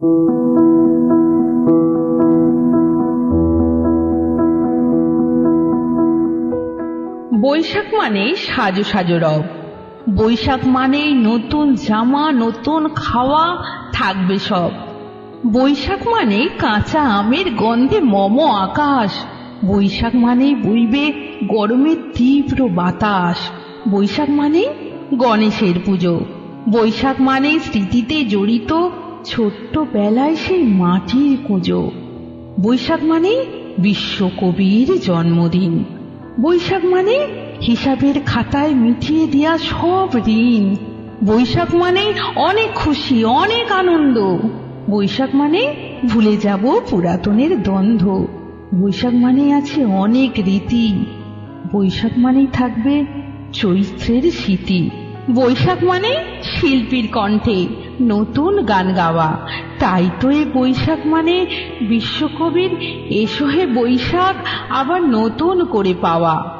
বৈশাখ মানে সাজো সাজো রব। বৈশাখ মানে নতুন জামা, নতুন খাওয়া, থাকবে সব। বৈশাখ মানে কাঁচা আমের গন্ধে মম আকাশ। বৈশাখ মানে বইবে গরমের তীব্র বাতাস। বৈশাখ মানে গণেশের পুজো। বৈশাখ মানে স্মৃতিতে জড়িত ছোট্ট বেলায় সেই মাটির কুঁজো। বৈশাখ মানে বিশ্বকবির জন্মদিন। বৈশাখ মানে হিসাবের খাতায় মিটিয়ে দেয়া সব ঋণ। বৈশাখ মানে অনেক খুশি, অনেক আনন্দ। বৈশাখ মানে ভুলে যাব পুরাতনের দ্বন্দ্ব। বৈশাখ মানে আছে অনেক রীতি। বৈশাখ মানেই থাকবে চৈত্রের স্মৃতি। বৈশাখ মানে শিল্পীর কণ্ঠে নতুন গান গাওয়া। তাই তো এই বৈশাখ মানে বিশ্বকবির এসো হে বৈশাখ আবার নতুন করে পাওয়া।